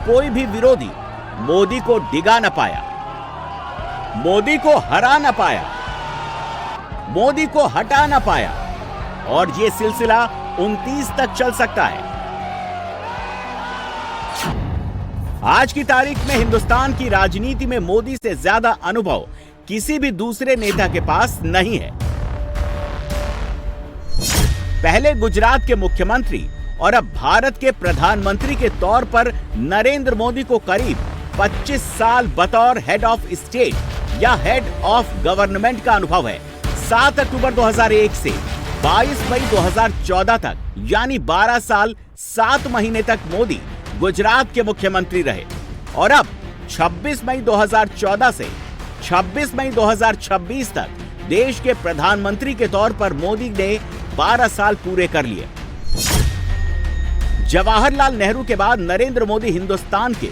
कोई भी विरोधी मोदी को डिगा न पाया, मोदी को हरा न पाया, मोदी को हटा न पाया और ये सिलसिला 29 तक चल सकता है। आज की तारीख में हिंदुस्तान की राजनीति में मोदी से ज्यादा अनुभव किसी भी दूसरे नेता के पास नहीं है। पहले गुजरात के मुख्यमंत्री और अब भारत के प्रधानमंत्री के तौर पर नरेंद्र मोदी को करीब 25 साल बतौर हेड ऑफ स्टेट या हेड ऑफ गवर्नमेंट का अनुभव है। 7 अक्टूबर 2001 से 22 मई 2014 तक यानी 12 साल 7 महीने तक मोदी गुजरात के मुख्यमंत्री रहे और अब 26 मई 2014 से 26 मई 2026 तक देश के प्रधानमंत्री के तौर पर मोदी ने 12 साल पूरे कर लिए। जवाहरलाल नेहरू के बाद नरेंद्र मोदी हिंदुस्तान के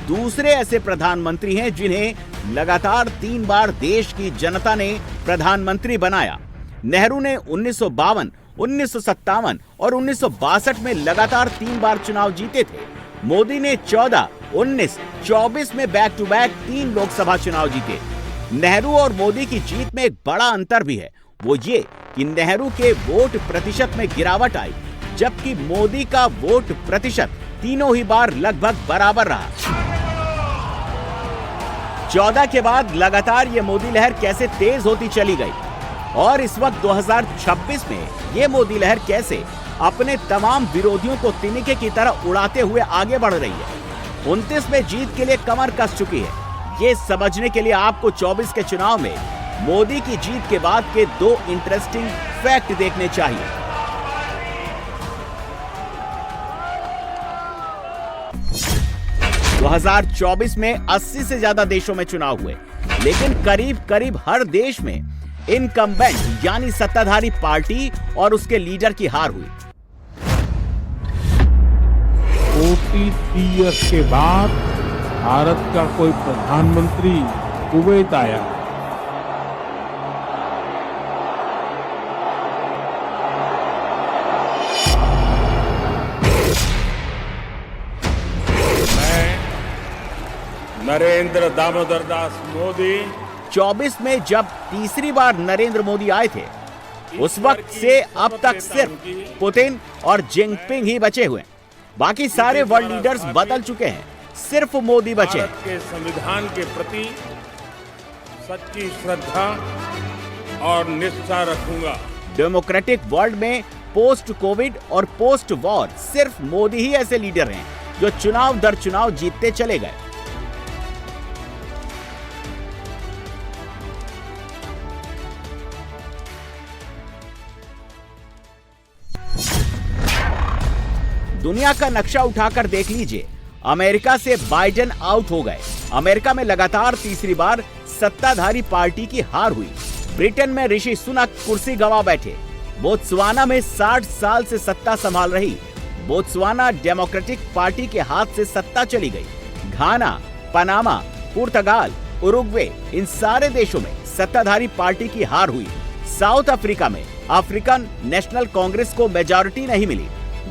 दूसरे ऐसे प्रधानमंत्री हैं जिन्हें लगातार 3 बार देश की जनता ने प्रधानमंत्री बनाया। नेहरू ने 1952, 1957 और 1962 में लगातार 3 बार चुनाव जीते थे। मोदी ने 14, 19, 24 में बैक टू बैक 3 लोकसभा चुनाव जीते। नेहरू और मोदी की जीत में एक बड़ा अंतर भी है, वो ये कि नेहरू के वोट प्रतिशत में गिरावट आई जबकि मोदी का वोट प्रतिशत तीनों ही बार लगभग बराबर रहा। 14 के बाद लगातार ये मोदी लहर कैसे तेज होती चली गई और इस वक्त 2026 में ये मोदी लहर कैसे अपने तमाम विरोधियों को तिनके की तरह उड़ाते हुए आगे बढ़ रही है। 29 में जीत के लिए कमर कस चुकी है। ये समझने के लिए आपको 24 के चुनाव में मोदी की जीत के बाद के 2 इंटरेस्टिंग फैक्ट देखने चाहिए। – 2024 में 80 से ज्यादा देशों में चुनाव हुए, लेकिन करीब करीब हर देश में इनकम्बेंट यानी सत्ताधारी पार्टी और उसके लीडर की हार हुई। 43 ईयर्स के बाद भारत का कोई प्रधानमंत्री कुवैत आया। मैं नरेंद्र दामोदर दास मोदी 24 में जब तीसरी बार नरेंद्र मोदी आए थे, उस वक्त से अब तक सिर्फ पुतिन और जिनपिंग ही बचे हुए। बाकी सारे वर्ल्ड लीडर्स बदल चुके हैं, सिर्फ मोदी बचे हैं। भारत के संविधान के प्रति सच्ची श्रद्धा और निष्ठा रखूंगा। डेमोक्रेटिक वर्ल्ड में पोस्ट कोविड और पोस्ट वॉर सिर्फ मोदी ही ऐसे लीडर हैं जो चुनाव दर चुनाव जीतते चले गए। दुनिया का नक्शा उठाकर देख लीजिए, अमेरिका से बाइडेन आउट हो गए। अमेरिका में लगातार तीसरी बार सत्ताधारी पार्टी की हार हुई। ब्रिटेन में ऋषि सुनक कुर्सी गंवा बैठे। बोत्सवाना में 60 साल से सत्ता संभाल रही बोत्सवाना डेमोक्रेटिक पार्टी के हाथ से सत्ता चली गई। घाना, पनामा, पुर्तगाल, उरुग्वे इन सारे देशों में सत्ताधारी पार्टी की हार हुई। साउथ अफ्रीका में अफ्रीकन नेशनल कांग्रेस को मेजॉरिटी नहीं मिली।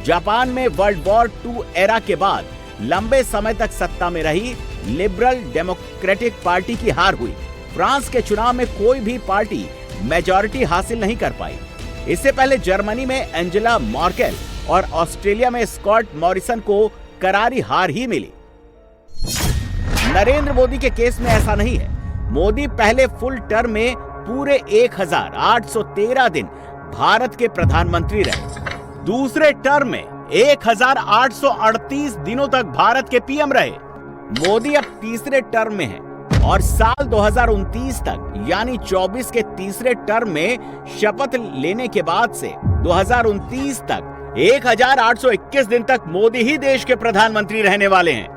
जापान में वर्ल्ड वॉर 2 एरा के बाद लंबे समय तक सत्ता में रही लिबरल डेमोक्रेटिक पार्टी की हार हुई। फ्रांस के चुनाव में कोई भी पार्टी मेजॉरिटी हासिल नहीं कर पाई। इससे पहले जर्मनी में एंजेला मर्केल और ऑस्ट्रेलिया में स्कॉट मॉरिसन को करारी हार ही मिली। नरेंद्र मोदी के केस में ऐसा नहीं है। मोदी पहले फुल टर्म में पूरे 1813 दिन भारत के प्रधानमंत्री रहे। दूसरे टर्म में 1838 दिनों तक भारत के पीएम रहे। मोदी अब तीसरे टर्म में है और साल 2029 तक यानी 24 के तीसरे टर्म में शपथ लेने के बाद से 2029 तक 1821 दिन तक मोदी ही देश के प्रधानमंत्री रहने वाले हैं।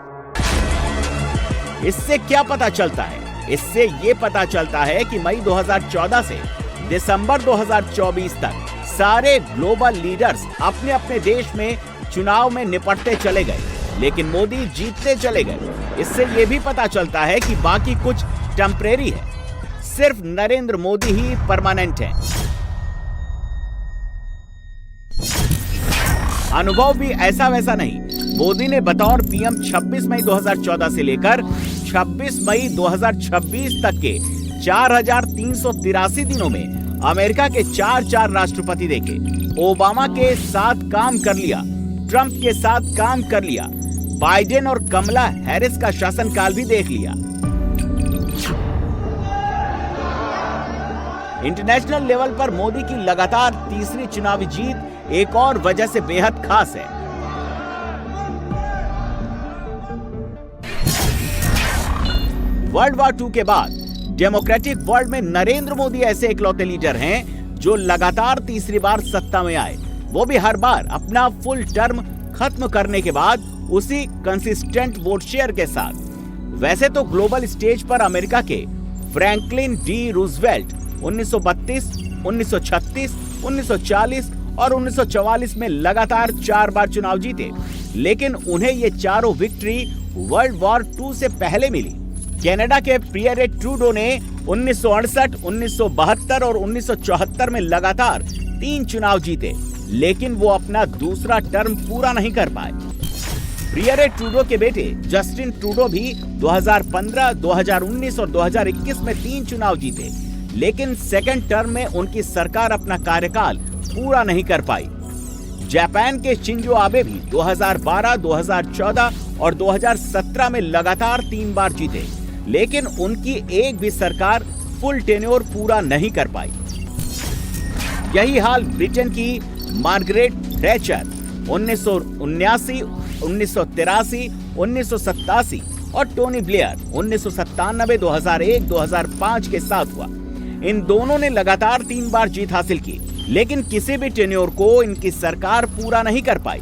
इससे क्या पता चलता है? इससे ये पता चलता है कि मई 2014 से दिसंबर 2024 तक सारे ग्लोबल लीडर्स अपने अपने देश में चुनाव में निपटते चले गए, लेकिन मोदी जीतते चले गए। इससे यह भी पता चलता है कि बाकी कुछ टेम्परेरी है, सिर्फ नरेंद्र मोदी ही परमानेंट है। अनुभव भी ऐसा वैसा नहीं, मोदी ने बतौर पीएम 26 मई 2014 से लेकर 26 मई 2026 तक के 4,383 दिनों में अमेरिका के 4 राष्ट्रपति देखे। ओबामा के साथ काम कर लिया, ट्रंप के साथ काम कर लिया, बाइडेन और कमला हैरिस का शासनकाल भी देख लिया। इंटरनेशनल लेवल पर मोदी की लगातार तीसरी चुनावी जीत एक और वजह से बेहद खास है। वर्ल्ड वॉर II के बाद डेमोक्रेटिक वर्ल्ड में नरेंद्र मोदी ऐसे इकलौते लीडर हैं जो लगातार तीसरी बार सत्ता में आए, वो भी हर बार अपना फुल टर्म खत्म करने के बाद उसी कंसिस्टेंट वोट शेयर के साथ। वैसे तो ग्लोबल स्टेज पर अमेरिका के फ्रैंकलिन डी रूजवेल्ट 1932, 1936, 1940 और 1944 में लगातार 4 बार चुनाव जीते, लेकिन उन्हें ये चारों विक्ट्री वर्ल्ड वॉर II से पहले मिली। कनाडा के पियरे ट्रूडो ने 1968, 1972 और 1974 में लगातार 3 चुनाव जीते, लेकिन वो अपना दूसरा टर्म पूरा नहीं कर पाए। पियरे ट्रूडो के बेटे जस्टिन ट्रूडो भी 2015, 2019 और 2021 में 3 चुनाव जीते, लेकिन सेकंड टर्म में उनकी सरकार अपना कार्यकाल पूरा नहीं कर पाई। जापान के शिंजो आबे भी 2012, 2014 और 2017 में लगातार 3 बार जीते, लेकिन उनकी एक भी सरकार फुल टेन्योर पूरा नहीं कर पाई। यही हाल ब्रिटेन की मार्गरेट थैचर 1979, 1983, 1987 और टोनी ब्लेयर 1997, 2001, 2005 के साथ हुआ। इन दोनों ने लगातार 3 बार जीत हासिल की, लेकिन किसी भी टेन्योर को इनकी सरकार पूरा नहीं कर पाई।